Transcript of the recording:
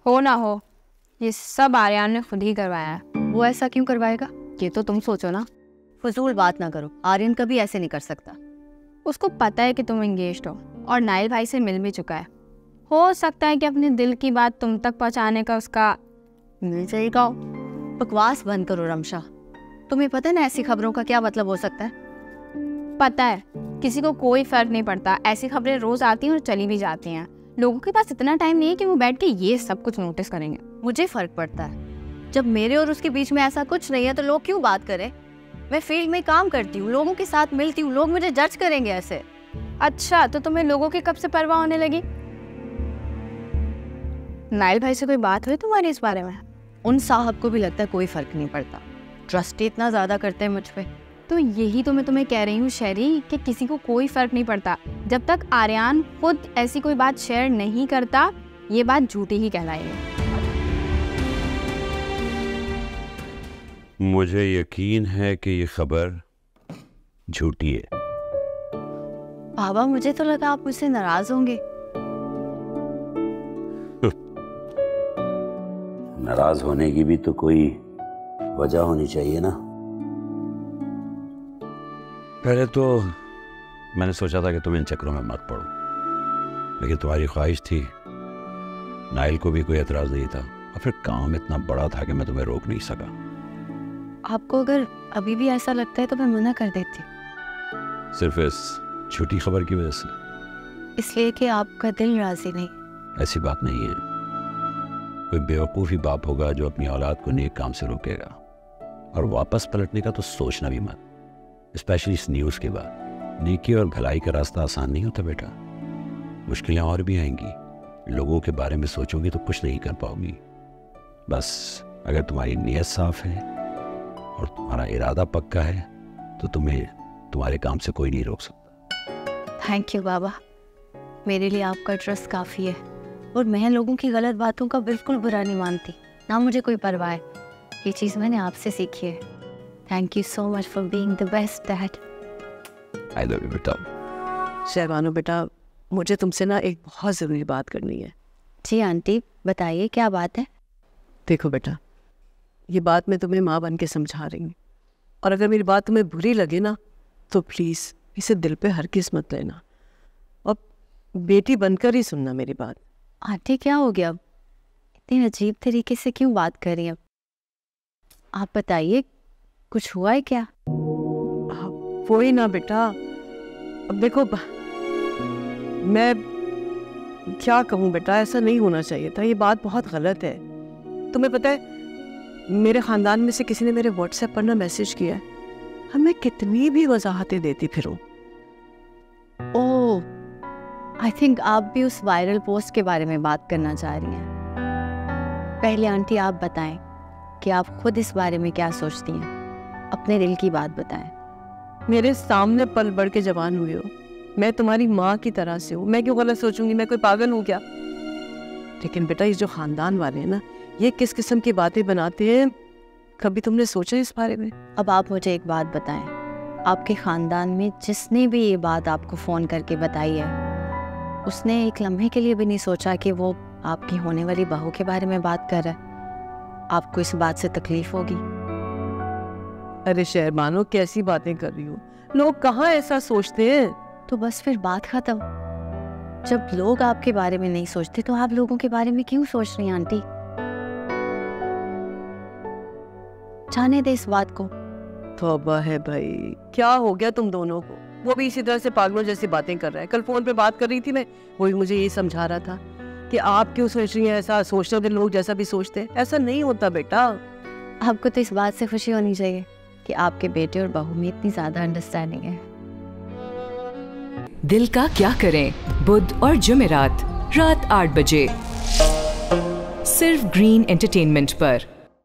हो ना हो, ये सब आर्यन ने खुद ही करवाया है। वो ऐसा क्यों करवाएगा? ये तो तुम सोचो ना। फजूल बात ना करो, आर्यन कभी ऐसे नहीं कर सकता। उसको पता है कि तुम एंगेज्ड हो और नाइल भाई से मिल भी चुका है। हो सकता है कि अपने दिल की बात तुम तक पहुंचाने का उसका मिल जाएगा। बकवास बंद करो रमशा, तुम्हें पता है ना ऐसी खबरों का क्या मतलब हो सकता है? पता है, किसी को कोई फर्क नहीं पड़ता। ऐसी खबरें रोज आती हैं और चली भी जाती हैं। लोगों के पास इतना टाइम नहीं है कि वो बैठ के ये सब कुछ नोटिस करेंगे। मुझे फर्क पड़ता है। जब मेरे और उसके बीच में ऐसा कुछ नहीं है तो लोग क्यों बात करें? मैं फील्ड में काम करती हूँ, लोगों के साथ मिलती हूँ, लोग मुझे जज करेंगे ऐसे। अच्छा, तो तुम्हें लोगों की कब से परवाह होने लगी? नाइल भाई से कोई बात हुई तुम्हारी इस बारे में? उन साहब को भी लगता है कोई फर्क नहीं पड़ता। ट्रस्ट ही इतना ज्यादा करते हैं मुझ पे। तो यही तो मैं तुम्हें कह रही हूँ शेरी, कि किसी को कोई फर्क नहीं पड़ता। जब तक आर्यन खुद ऐसी कोई बात शेयर नहीं करता, ये बात झूठी ही कहलाएगी। मुझे यकीन है कि ये खबर झूठी है। बाबा, मुझे तो लगा आप मुझसे नाराज होंगे। नाराज होने की भी तो कोई वजह होनी चाहिए ना। पहले तो मैंने सोचा था कि तुम इन चक्रों में मत पड़ो, लेकिन तुम्हारी ख्वाहिश थी, नाइल को भी कोई एतराज नहीं था, और फिर काम इतना बड़ा था कि मैं तुम्हें रोक नहीं सका। आपको अगर अभी भी ऐसा लगता है तो मैं मना कर देती। सिर्फ इस झूठी खबर की वजह से? इसलिए कि आपका दिल राजी नहीं। ऐसी बात नहीं है। कोई बेवकूफ़ी बाप होगा जो अपनी औलाद को नेक काम से रोकेगा, और वापस पलटने का तो सोचना भी मत, स्पेशली इस न्यूज़ के बाद। नेकी और भलाई का रास्ता आसान नहीं होता बेटा, मुश्किलें और भी आएंगी। लोगों के बारे में सोचोगी तो कुछ नहीं कर पाओगी। बस अगर तुम्हारी नीयत साफ है और तुम्हारा इरादा पक्का है तो तुम्हें तुम्हारे काम से कोई नहीं रोक सकता। थैंक यू बाबा, मेरे लिए आपका ट्रस्ट काफ़ी है, और मैं लोगों की गलत बातों का बिल्कुल बुरा नहीं मानती, ना मुझे कोई परवाह है। ये चीज़ मैंने आपसे सीखी है। Thank you so much for being the best dad. I love you बेटा। शहबानो बेटा, मुझे तुमसे ना एक बहुत ज़रूरी बात करनी है। जी आंटी, बताइए क्या बात है? देखो बेटा, ये बात मैं तुम्हें माँ बन के समझा रही हूँ, और अगर मेरी बात तुम्हें बुरी लगे ना तो प्लीज़ इसे दिल पे हरगिज़ मत लेना, और बेटी बनकर ही सुनना मेरी बात। आंटी क्या हो गया? इतनी अजीब तरीके से क्यों बात कर रही हैं? आप बताइए, कुछ हुआ है क्या? वो ही ना बेटा, अब देखो मैं क्या कहूँ बेटा, ऐसा नहीं होना चाहिए था। ये बात बहुत गलत है। तुम्हें पता है, मेरे ख़ानदान में से किसी ने मेरे व्हाट्सएप पर ना मैसेज किया है, हमें कितनी भी वजाहतें देती फिरूं। ओह, आई थिंक आप भी उस वायरल पोस्ट के बारे में बात करना चाह रही हैं। पहले आंटी आप बताएं कि आप खुद इस बारे में क्या सोचती हैं। अपने दिल की बात बताएं। मेरे सामने पल बढ़ के जवान हुए हो, मैं तुम्हारी माँ की तरह से हूँ, मैं क्यों गलत सोचूंगी? मैं कोई पागल हूँ क्या? लेकिन बेटा, ये जो ख़ानदान वाले हैं ना, ये किस किस्म की बातें बनाते हैं, कभी तुमने सोचा इस बारे में? अब आप मुझे एक बात बताएं, आपके ख़ानदान में जिसने भी ये बात आपको फ़ोन करके बताई है, उसने एक लम्हे के लिए भी नहीं सोचा कि वो आपकी होने वाली बहू के बारे में बात कर रहा है? आपको इस बात से तकलीफ होगी। अरे शहरबानो, कैसी बातें कर रही हो? लोग कहाँ ऐसा सोचते हैं। तो बस फिर बात खत्म। जब लोग आपके बारे में नहीं सोचते तो आप लोगों के बारे में क्यों सोच रही हैं आंटी? जाने दे इस बात को। तौबा है भाई, क्या हो गया तुम दोनों को? वो भी इसी तरह से पागलों जैसी बातें कर रहा है। कल फोन पे बात कर रही थी मैं, वो भी मुझे ये समझा रहा था कि आप क्यों सोच रही हैं ऐसा। सोचते होते लोग जैसा भी सोचते हैं, ऐसा नहीं होता बेटा। आपको तो इस बात से खुशी होनी चाहिए कि आपके बेटे और बहू में इतनी ज्यादा अंडरस्टैंडिंग है। दिल का क्या करें, बुध और जुमेरात रात 8 बजे, सिर्फ ग्रीन एंटरटेनमेंट पर।